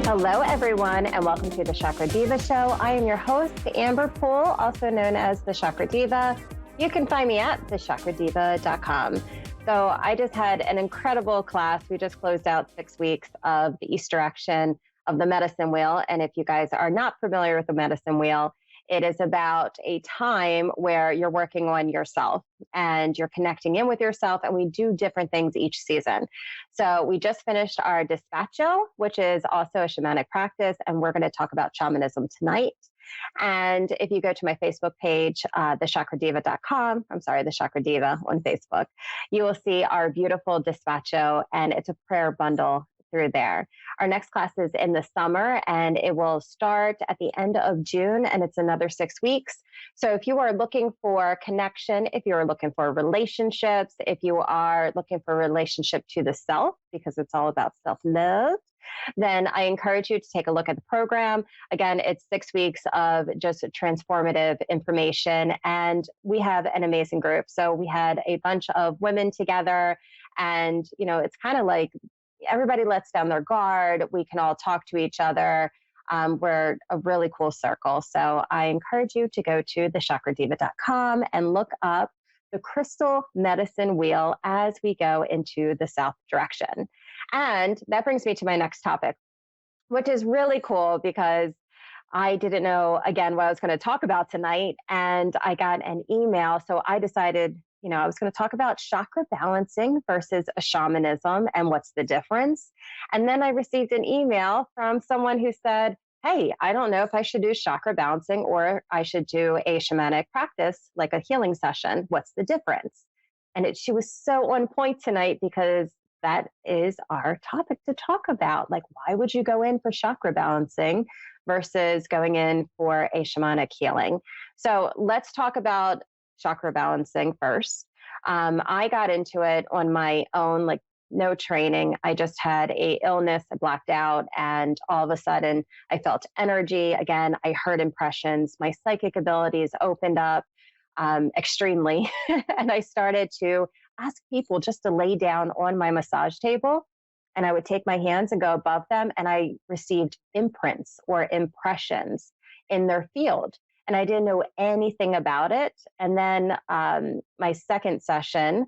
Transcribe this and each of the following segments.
Hello, everyone, and welcome to the Chakra Diva Show. I am your host, Amber Poole, also known as the Chakra Diva. You can find me at thechakradiva.com. So I just had an incredible class. We just closed out 6 weeks of the East direction of the medicine wheel. And if you guys are not familiar with the medicine wheel, it is about a time where you're working on yourself and you're connecting in with yourself, and we do different things each season. So we just finished our Despacho, which is also a shamanic practice, and we're going to talk about shamanism tonight. And if you go to my Facebook page, thechakradiva.com, I'm sorry, the Chakra Diva on Facebook, you will see our beautiful Despacho, and it's a prayer bundle through there. Our next class is in the summer, and it will start at the end of June, and it's another 6 weeks. So if you are looking for connection, if you're looking for relationships, if you are looking for a relationship to the self, because it's all about self-love, then I encourage you to take a look at the program. Again, it's 6 weeks of just transformative information, and we have an amazing group. So we had a bunch of women together, and, you know, it's kind of like everybody lets down their guard. We can all talk to each other. We're a really cool circle. So I encourage you to go to thechakradiva.com and look up the crystal medicine wheel as we go into the south direction. And that brings me to my next topic, which is really cool because I didn't know, again, what I was going to talk about tonight. And I got an email. So I decided, you know, I was going to talk about chakra balancing versus a shamanism and what's the difference. And then I received an email from someone who said, hey, I don't know if I should do chakra balancing or I should do a shamanic practice, like a healing session. What's the difference? And she was so on point tonight because that is our topic to talk about. Like, why would you go in for chakra balancing versus going in for a shamanic healing? So let's talk about chakra balancing first. I got into it on my own, like no training. I just had a illness. I blacked out, and all of a sudden I felt energy. Again, I heard impressions. My psychic abilities opened up extremely. And I started to ask people just to lay down on my massage table, and I would take my hands and go above them, and I received imprints or impressions in their field. And I didn't know anything about it. And then my second session,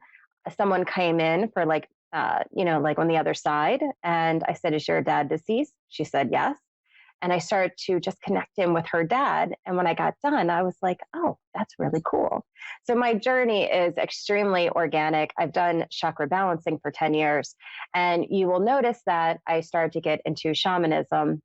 someone came in for like on the other side. And I said, is your dad deceased? She said, yes. And I started to just connect in with her dad. And when I got done, I was like, oh, that's really cool. So my journey is extremely organic. I've done chakra balancing for 10 years. And you will notice that I started to get into shamanism.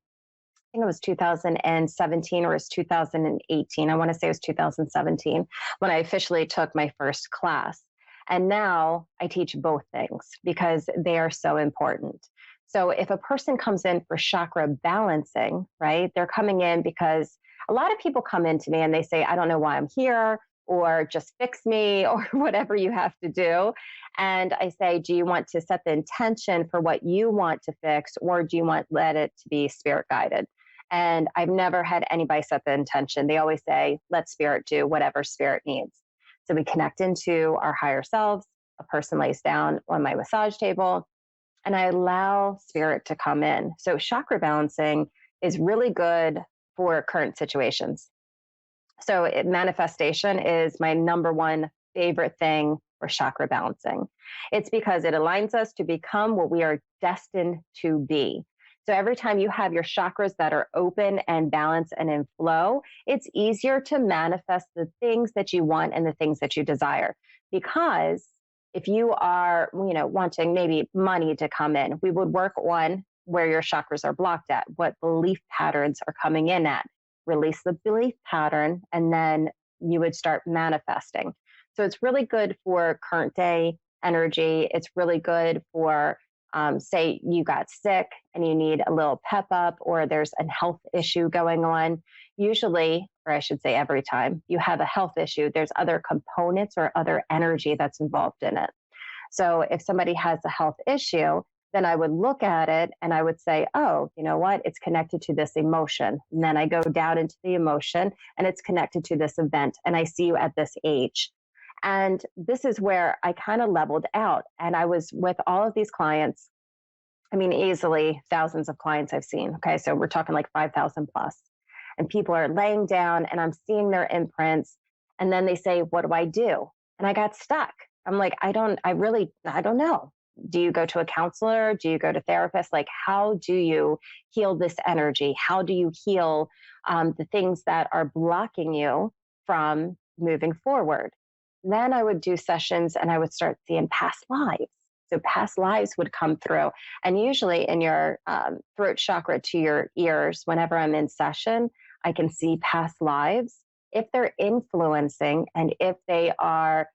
I think it was 2017 or it was 2018. I want to say it was 2017 when I officially took my first class. And now I teach both things because they are so important. So if a person comes in for chakra balancing, right, they're coming in because a lot of people come in to me and they say, I don't know why I'm here, or just fix me, or whatever you have to do. And I say, do you want to set the intention for what you want to fix, or do you want let it to be spirit guided? And I've never had anybody set the intention. They always say, let spirit do whatever spirit needs. So we connect into our higher selves. A person lays down on my massage table, and I allow spirit to come in. So chakra balancing is really good for current situations. So manifestation is my number one favorite thing for chakra balancing. It's because it aligns us to become what we are destined to be. So every time you have your chakras that are open and balanced and in flow, it's easier to manifest the things that you want and the things that you desire. Because if you are, wanting maybe money to come in, we would work on where your chakras are blocked at, what belief patterns are coming in at. Release the belief pattern, and then you would start manifesting. So it's really good for current day energy. It's really good for say you got sick and you need a little pep up, or there's a health issue going on. Usually, or I should say every time you have a health issue, there's other components or other energy that's involved in it. So if somebody has a health issue, then I would look at it and I would say, oh, you know what? It's connected to this emotion. And then I go down into the emotion and it's connected to this event. And I see you at this age. And this is where I kind of leveled out. And I was with all of these clients I mean, easily thousands of clients I've seen. Okay. So we're talking like 5,000 plus. And people are laying down and I'm seeing their imprints. And then they say, what do I do? And I got stuck. I'm like, I don't know. Do you go to a counselor? Do you go to therapist? Like, how do you heal this energy? How do you heal the things that are blocking you from moving forward? Then I would do sessions and I would start seeing past lives. So past lives would come through. And usually in your throat chakra to your ears, whenever I'm in session, I can see past lives. If they're influencing and if they are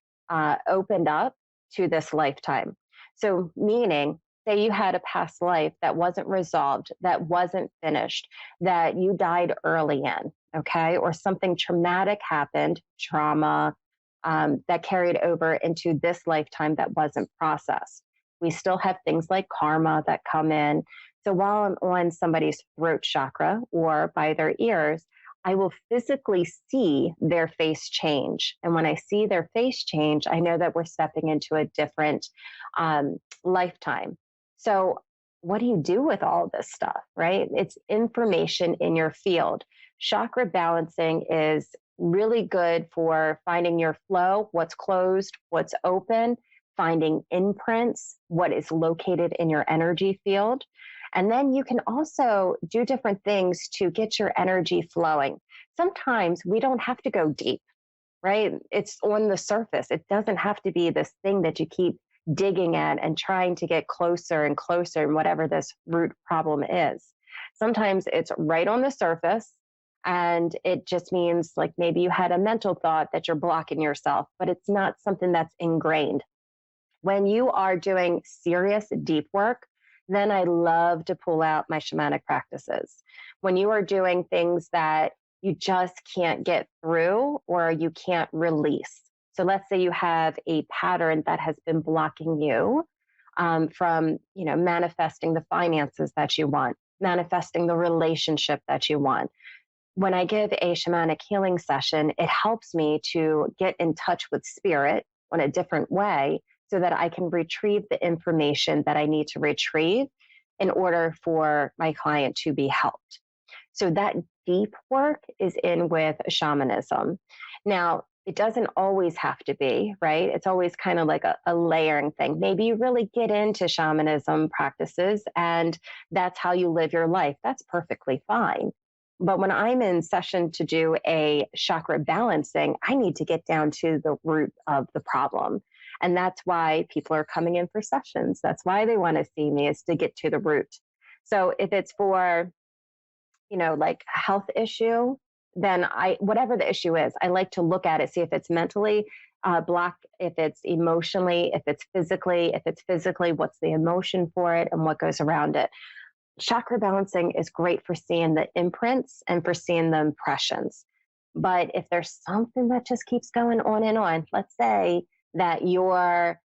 opened up to this lifetime. So, meaning, say you had a past life that wasn't resolved, that wasn't finished, that you died early in, okay, or something traumatic happened, trauma that carried over into this lifetime that wasn't processed. We still have things like karma that come in. So, while I'm on somebody's throat chakra or by their ears, I will physically see their face change. And when I see their face change, I know that we're stepping into a different lifetime. So, what do you do with all this stuff, right? It's information in your field. Chakra balancing is really good for finding your flow, what's closed, what's open, finding imprints, what is located in your energy field. And then you can also do different things to get your energy flowing. Sometimes we don't have to go deep, right? It's on the surface. It doesn't have to be this thing that you keep digging at and trying to get closer and closer in whatever this root problem is. Sometimes it's right on the surface and it just means like maybe you had a mental thought that you're blocking yourself, but it's not something that's ingrained. When you are doing serious deep work, then I love to pull out my shamanic practices. When you are doing things that you just can't get through or you can't release. So let's say you have a pattern that has been blocking you from, manifesting the finances that you want, manifesting the relationship that you want. When I give a shamanic healing session, it helps me to get in touch with spirit on a different way so that I can retrieve the information that I need to retrieve in order for my client to be helped. So that deep work is in with shamanism. Now, it doesn't always have to be, right? It's always kind of like a layering thing. Maybe you really get into shamanism practices and that's how you live your life. That's perfectly fine. But when I'm in session to do a chakra balancing, I need to get down to the root of the problem. And that's why people are coming in for sessions. That's why they want to see me, is to get to the root. So if it's for, like a health issue, then whatever the issue is, I like to look at it, see if it's mentally blocked, if it's emotionally, if it's physically, what's the emotion for it and what goes around it. Chakra balancing is great for seeing the imprints and for seeing the impressions. But if there's something that just keeps going on and on, let's say that your,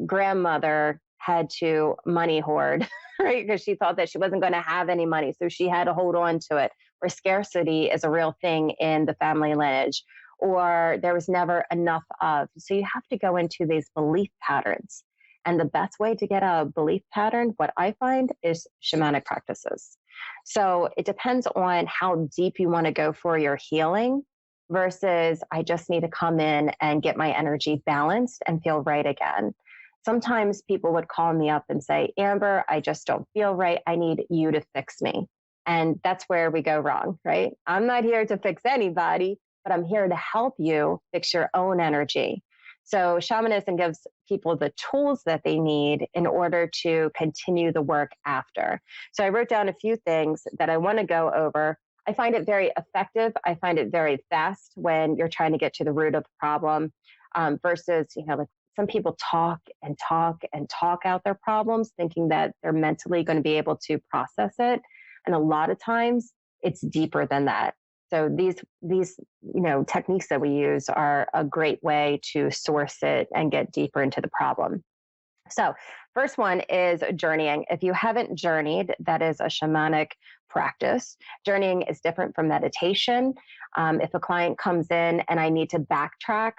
grandmother had to money hoard, right? Because she thought that she wasn't going to have any money. So she had to hold on to it. Or scarcity is a real thing in the family lineage, or there was never enough of. So you have to go into these belief patterns. And the best way to get a belief pattern, what I find, is shamanic practices. So it depends on how deep you want to go for your healing versus I just need to come in and get my energy balanced and feel right again. Sometimes people would call me up and say, Amber, I just don't feel right. I need you to fix me. And that's where we go wrong, right? I'm not here to fix anybody, but I'm here to help you fix your own energy. So shamanism gives people the tools that they need in order to continue the work after. So I wrote down a few things that I want to go over. I find it very effective. I find it very fast when you're trying to get to the root of the problem versus, like some people talk and talk and talk out their problems, thinking that they're mentally going to be able to process it. And a lot of times it's deeper than that. So these techniques that we use are a great way to source it and get deeper into the problem. So first one is journeying. If you haven't journeyed, that is a shamanic practice. Journeying is different from meditation. If a client comes in and I need to backtrack,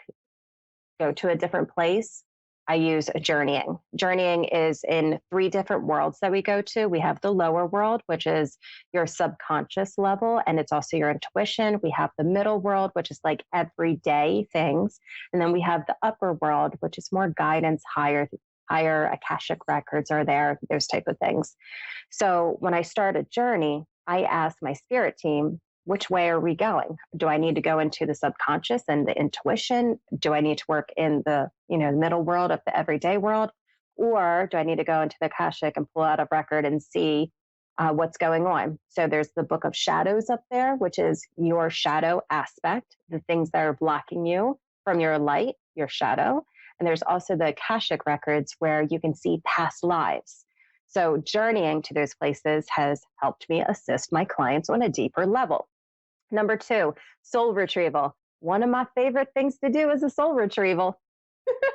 go to a different place, I use journeying. Journeying is in 3 different worlds that we go to. We have the lower world, which is your subconscious level, and it's also your intuition. We have the middle world, which is like everyday things. And then we have the upper world, which is more guidance, higher Akashic records are there, those type of things. So when I start a journey, I ask my spirit team, which way are we going? Do I need to go into the subconscious and the intuition? Do I need to work in the, middle world of the everyday world? Or do I need to go into the Akashic and pull out a record and see what's going on? So there's the book of shadows up there, which is your shadow aspect, the things that are blocking you from your light, your shadow. And there's also the Akashic records where you can see past lives. So journeying to those places has helped me assist my clients on a deeper level. Number 2, soul retrieval. One of my favorite things to do is a soul retrieval.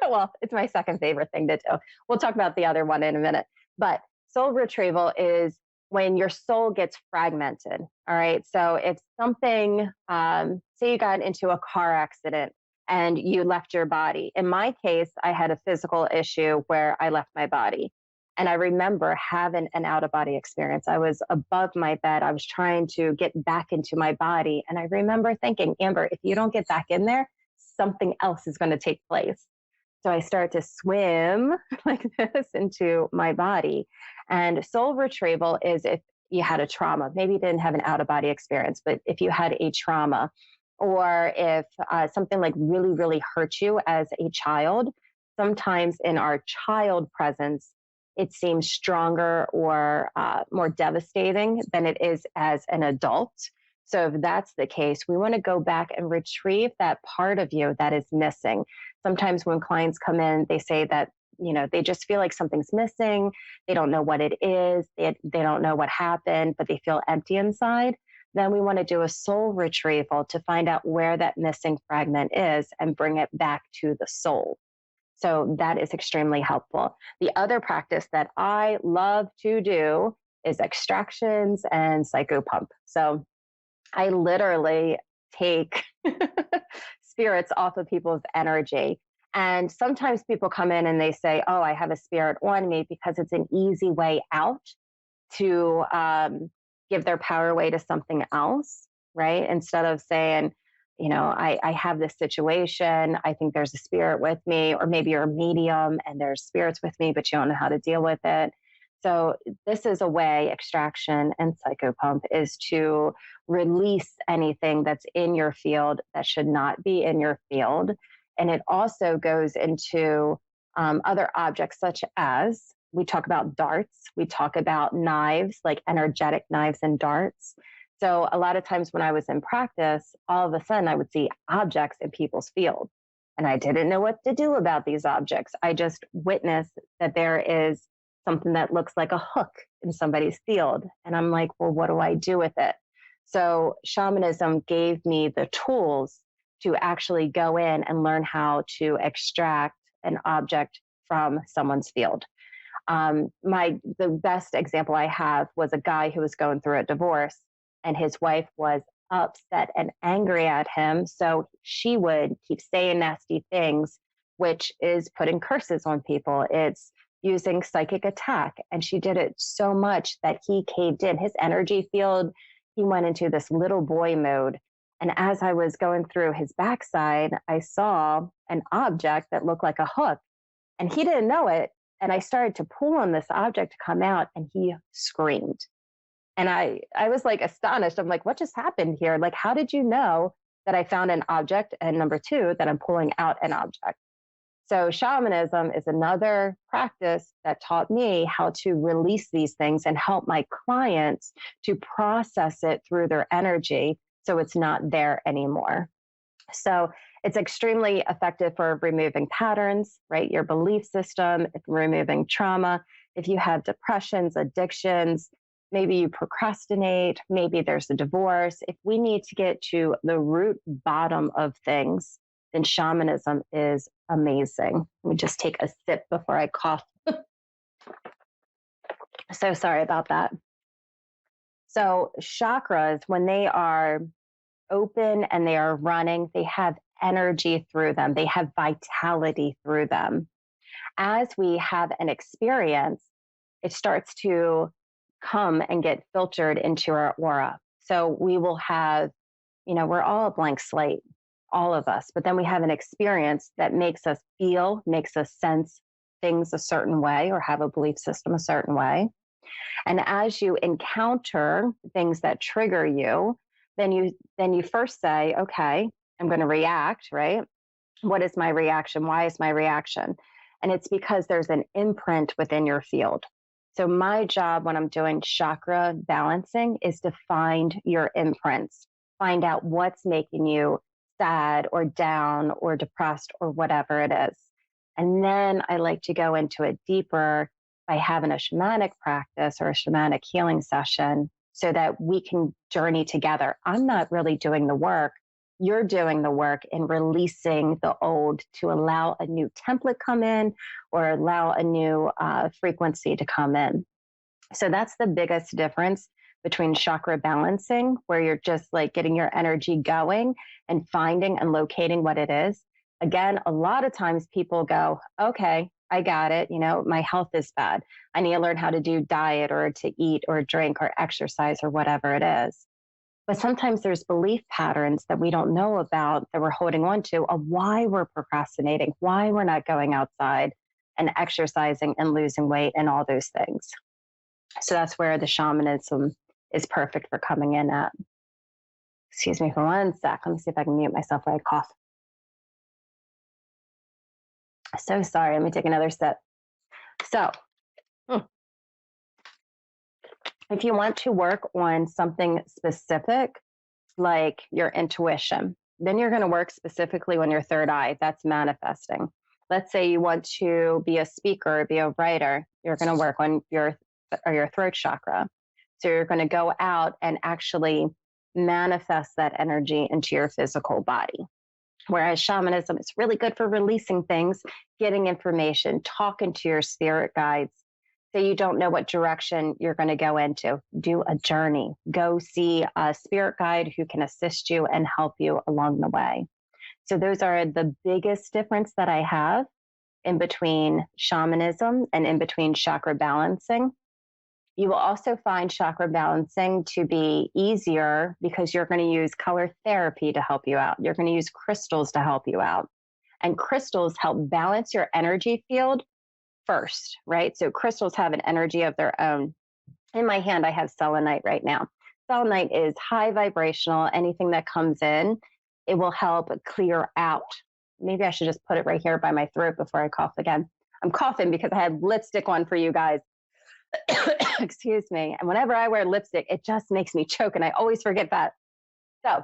Well, it's my second favorite thing to do. We'll talk about the other one in a minute. But soul retrieval is when your soul gets fragmented. All right. So if something, say you got into a car accident and you left your body. In my case, I had a physical issue where I left my body. And I remember having an out-of-body experience. I was above my bed. I was trying to get back into my body. And I remember thinking, Amber, if you don't get back in there, something else is going to take place. So I start to swim like this into my body. And soul retrieval is if you had a trauma. Maybe you didn't have an out-of-body experience, but if you had a trauma, or if something like really, really hurt you as a child, sometimes in our child presence, it seems stronger or more devastating than it is as an adult. So if that's the case, we want to go back and retrieve that part of you that is missing. Sometimes when clients come in, they say that, they just feel like something's missing. They don't know what it is. They don't know what happened, but they feel empty inside. Then we want to do a soul retrieval to find out where that missing fragment is and bring it back to the soul. So that is extremely helpful. The other practice that I love to do is extractions and psychopump. So I literally take spirits off of people's energy. And sometimes people come in and they say, oh, I have a spirit on me, because it's an easy way out to give their power away to something else, right? Instead of saying, I have this situation. I think there's a spirit with me, or maybe you're a medium and there's spirits with me, but you don't know how to deal with it. So this is a way, extraction and psychopump, is to release anything that's in your field that should not be in your field. And it also goes into other objects, such as, we talk about darts, we talk about knives, like energetic knives and darts. So a lot of times when I was in practice, all of a sudden I would see objects in people's field, and I didn't know what to do about these objects. I just witnessed that there is something that looks like a hook in somebody's field. And I'm like, well, what do I do with it? So shamanism gave me the tools to actually go in and learn how to extract an object from someone's field. The best example I have was a guy who was going through a divorce, and his wife was upset and angry at him. So she would keep saying nasty things, which is putting curses on people. It's using psychic attack. And she did it so much that he caved in. His energy field, he went into this little boy mode. And as I was going through his backside, I saw an object that looked like a hook, and he didn't know it. And I started to pull on this object to come out, and he screamed. And I was like astonished. I'm like, what just happened here? Like, how did you know that I found an object? And number 2, that I'm pulling out an object. So shamanism is another practice that taught me how to release these things and help my clients to process it through their energy, so it's not there anymore. So it's extremely effective for removing patterns, right? Your belief system, removing trauma. If you have depressions, addictions, maybe you procrastinate, maybe there's a divorce. If we need to get to the root bottom of things, then shamanism is amazing. Let me just take a sip before I cough. So sorry about that. So chakras, when they are open and they are running, they have energy through them. They have vitality through them. as we have an experience, it starts to come and get filtered into our aura. So we will have, we're all a blank slate, all of us, but then we have an experience that makes us feel, makes us sense things a certain way or have a belief system a certain way. And as you encounter things that trigger you, then you first say, okay, I'm going to react, right? What is my reaction? Why is my reaction? And it's because there's an imprint within your field. So my job when I'm doing chakra balancing is to find your imprints, find out what's making you sad or down or depressed or whatever it is. And then I like to go into it deeper by having a shamanic practice or a shamanic healing session so that we can journey together. I'm not really doing the work. You're doing the work in releasing the old to allow a new template come in or allow a new frequency to come in. So that's the biggest difference between chakra balancing, where you're just like getting your energy going and finding and locating what it is. Again, a lot of times people go, okay, I got it. My health is bad. I need to learn how to do diet or to eat or drink or exercise or whatever it is. But sometimes there's belief patterns that we don't know about that we're holding on to of why we're procrastinating, why we're not going outside and exercising and losing weight and all those things. So that's where the shamanism is perfect for coming in at. Excuse me for one sec. Let me see if I can mute myself while I cough. So sorry. Let me take another sip. So, if you want to work on something specific, like your intuition, then you're going to work specifically on your third eye. That's manifesting. Let's say you want to be a speaker, be a writer. You're going to work on your throat chakra. So you're going to go out and actually manifest that energy into your physical body. Whereas shamanism is really good for releasing things, getting information, talking to your spirit guides. So you don't know what direction you're going to go into. Do a journey. Go see a spirit guide who can assist you and help you along the way. So those are the biggest difference that I have in between shamanism and in between chakra balancing. You will also find chakra balancing to be easier because you're going to use color therapy to help you out. You're going to use crystals to help you out. And crystals help balance your energy field first, right? So crystals have an energy of their own. In my hand, I have selenite right now. Selenite is high vibrational. Anything that comes in, it will help clear out. Maybe I should just put it right here by my throat before I cough again. I'm coughing because I had lipstick on for you guys. Excuse me. And whenever I wear lipstick, it just makes me choke, and I always forget that. So,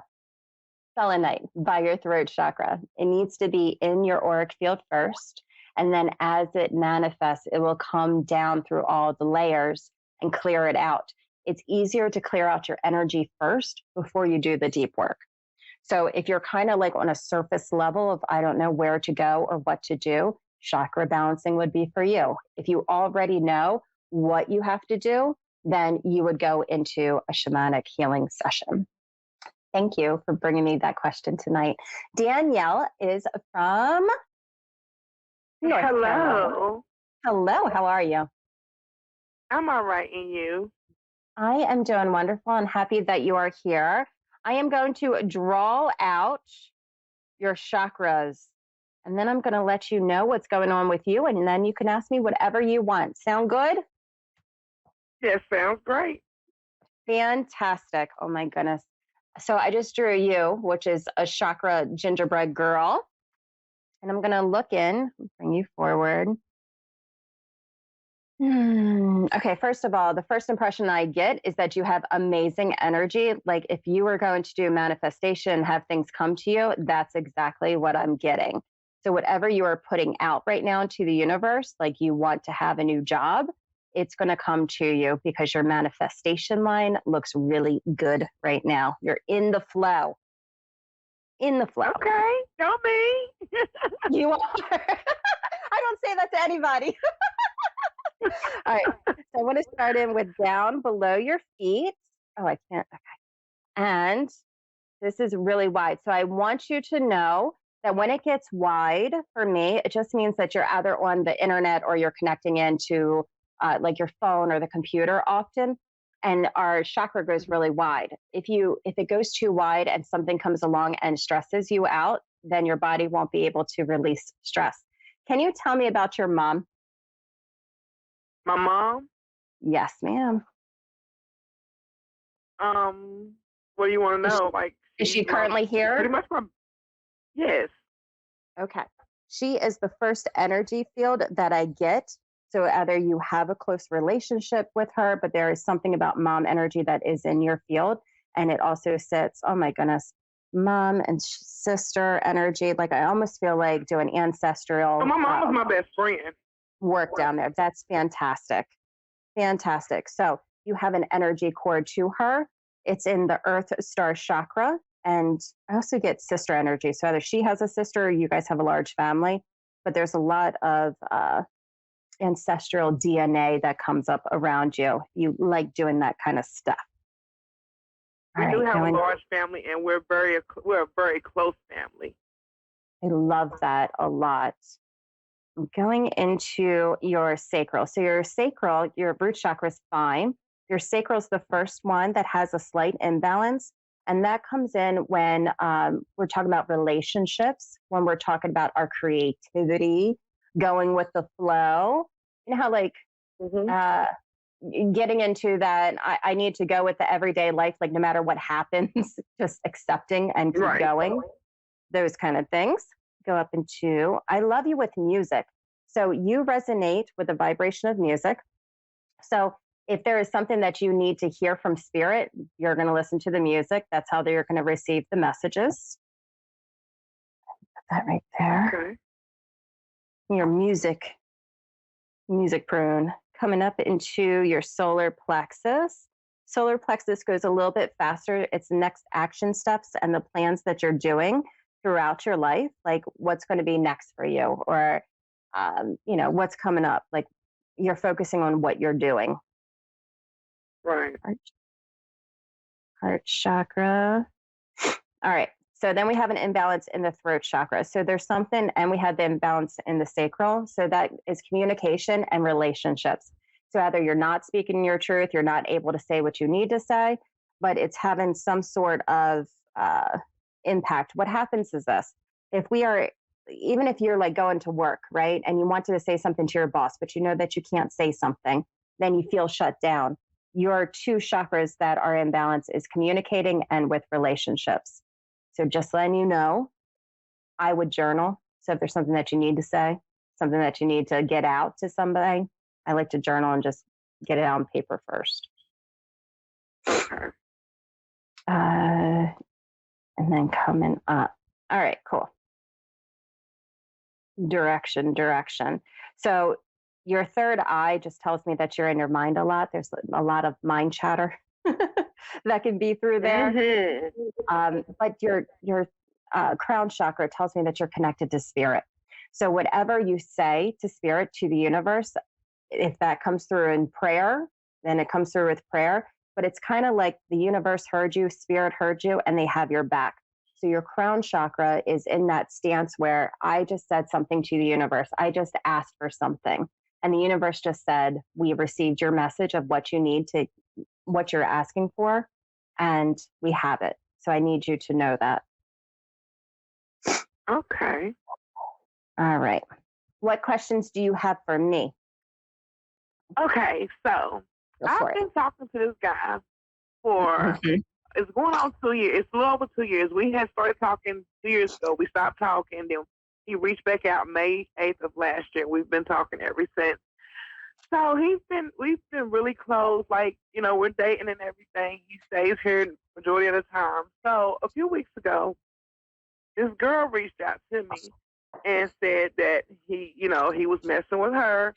selenite by your throat chakra. It needs to be in your auric field first. And then as it manifests, it will come down through all the layers and clear it out. It's easier to clear out your energy first before you do the deep work. So if you're kind of like on a surface level of, I don't know where to go or what to do, chakra balancing would be for you. If you already know what you have to do, then you would go into a shamanic healing session. Thank you for bringing me that question tonight. Danielle is from North Carolina. Hello, how are you? I'm all right, and you? I am doing wonderful and happy that you are here. I am going to draw out your chakras, and then I'm going to let you know what's going on with you, and then you can ask me whatever you want. Sound good? Yes, sounds great. Fantastic. Oh my goodness. So I just drew you, which is a chakra gingerbread girl. And I'm going to look in, bring you forward. Okay, first of all, the first impression I get is that you have amazing energy. Like if you were going to do manifestation, have things come to you, that's exactly what I'm getting. So whatever you are putting out right now into the universe, like you want to have a new job, it's going to come to you because your manifestation line looks really good right now. You're in the flow. In the flow. Okay, don't me. You are. I don't say that to anybody. All right. So I want to start in with down below your feet. Oh, I can't. Okay. And this is really wide. So I want you to know that when it gets wide, for me, it just means that you're either on the internet or you're connecting into like your phone or the computer often. And our chakra goes really wide. If it goes too wide and something comes along and stresses you out, then your body won't be able to release stress. Can you tell me about your mom? My mom. Yes, ma'am. What do you want to Is know? she, Like, is she she's currently pretty here? much my. Yes. Okay. She is the first energy field that I get. So either you have a close relationship with her, but there is something about mom energy that is in your field. And it also sits, oh my goodness, mom and sister energy. Like I almost feel like doing So ancestral my mom was my best friend. work down there. That's fantastic. Fantastic. So you have an energy cord to her. It's in the Earth Star chakra. And I also get sister energy. So either she has a sister or you guys have a large family, but there's a lot of ancestral DNA that comes up around you. You like doing that kind of stuff. We do have a large family, and we're a very close family. I love that a lot. I'm going into your sacral. So your sacral, your root chakra is fine. Your sacral is the first one that has a slight imbalance. And that comes in when we're talking about relationships, when we're talking about our creativity, going with the flow. You know how like getting into that, I need to go with the everyday life, like no matter what happens, just accepting and keep going. Those kind of things go up into, I love you with music. So you resonate with the vibration of music. So if there is something that you need to hear from spirit, you're going to listen to the music. That's how you're going to receive the messages. Put that right there. Okay. Your music prune coming up into your solar plexus. Solar plexus goes a little bit faster. It's the next action steps and the plans that you're doing throughout your life, like what's going to be next for you, or what's coming up. Like you're focusing on what you're doing. Right. Heart chakra. All right. So then we have an imbalance in the throat chakra. So there's something, and we have the imbalance in the sacral. So that is communication and relationships. So either you're not speaking your truth, you're not able to say what you need to say, but it's having some sort of impact. What happens is this: even if you're like going to work, right, and you wanted to say something to your boss, but you know that you can't say something, then you feel shut down. Your two chakras that are in balance is communicating and with relationships. So just letting you know, I would journal. So if there's something that you need to say, something that you need to get out to somebody, I like to journal and just get it out on paper first. Okay. And then coming up. All right, cool. Direction. So your third eye just tells me that you're in your mind a lot. There's a lot of mind chatter that can be through there. But your crown chakra tells me that you're connected to spirit. So whatever you say to spirit, to the universe, if that comes through in prayer, then it comes through with prayer. But it's kind of like the universe heard you, spirit heard you, and they have your back. So your crown chakra is in that stance where I just said something to the universe. I just asked for something. And the universe just said, we received your message of what you need to, what you're asking for, and we have it. So I need you to know that. Okay. All right. What questions do you have for me? Okay, so I've been talking to this guy for, it's going on 2 years. It's a little over 2 years. We had started talking 2 years ago. We stopped talking. Then he reached back out May 8th of last year. We've been talking ever since. So we've been really close. Like, we're dating and everything. He stays here the majority of the time. So a few weeks ago, this girl reached out to me and said that he was messing with her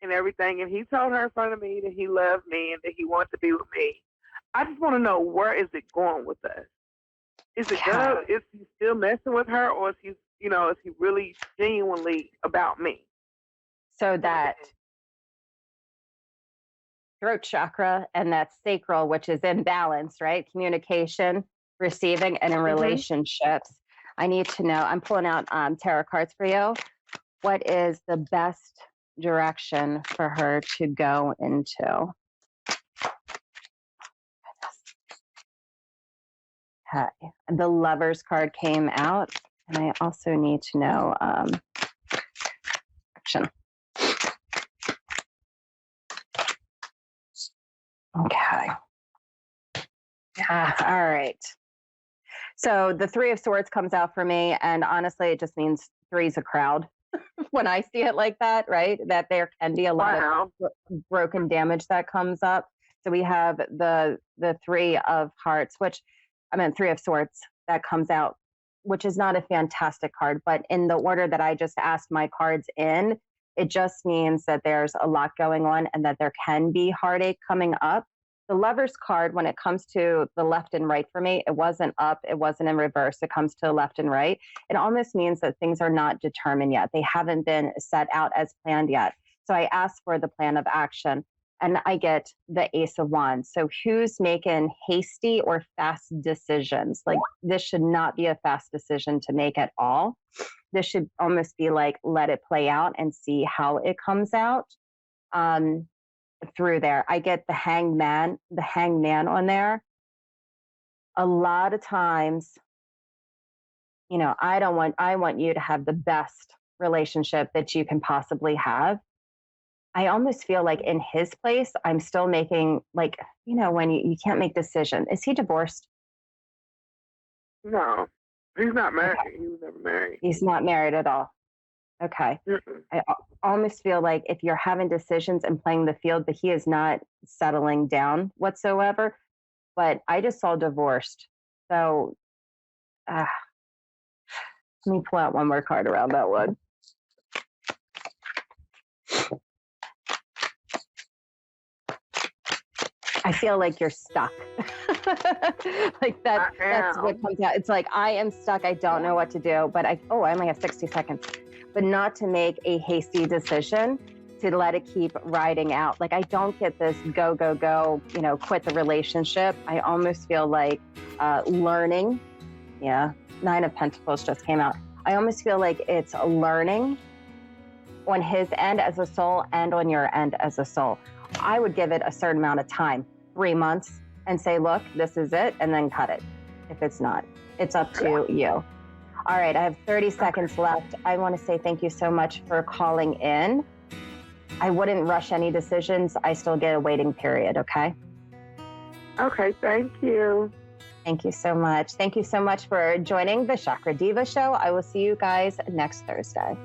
and everything. And he told her in front of me that he loved me and that he wanted to be with me. I just want to know, where is it going with us? Is it good? Is he still messing with her, or is he really genuinely about me? So that throat chakra and that sacral, which is in balance, right? Communication, receiving, and in relationships. I need to know, I'm pulling out tarot cards for you. What is the best direction for her to go into? Okay. The Lovers card came out, and I also need to know action. Okay. All right. So the Three of Swords comes out for me, and honestly, it just means three's a crowd when I see it like that, right? That there can be a lot of broken damage that comes up. So we have the Three of Hearts, Three of Swords that comes out, which is not a fantastic card, but in the order that I just asked my cards in, it just means that there's a lot going on and that there can be heartache coming up. The Lovers card, when it comes to the left and right for me, it wasn't up, it wasn't in reverse. It comes to the left and right. It almost means that things are not determined yet. They haven't been set out as planned yet. So I asked for the plan of action, and I get the Ace of Wands. So who's making hasty or fast decisions? Like, this should not be a fast decision to make at all. This should almost be like, let it play out and see how it comes out. Through there, I get the hangman on there. A lot of times, I want you to have the best relationship that you can possibly have. I almost feel like in his place, I'm still making, like, when you can't make decisions. Is he divorced? No, he's not married. Okay. He was never married. He's not married at all. Okay. Mm-mm. I almost feel like if you're having decisions and playing the field, but he is not settling down whatsoever. But I just saw divorced. So let me pull out one more card around that one. I feel like you're stuck. Like that's what comes out. It's like, I am stuck. I don't know what to do, but I only have 60 seconds. But not to make a hasty decision, to let it keep riding out. Like, I don't get this go, quit the relationship. I almost feel like learning. Yeah, Nine of Pentacles just came out. I almost feel like it's a learning on his end as a soul and on your end as a soul. I would give it a certain amount of time, 3 months, and say, look, this is it, and then cut it. If it's not, it's up to you. All right, I have 30 seconds left. I want to say thank you so much for calling in. I wouldn't rush any decisions. I still get a waiting period, okay? Okay, thank you. Thank you so much. Thank you so much for joining the Chakra Diva show. I will see you guys next Thursday.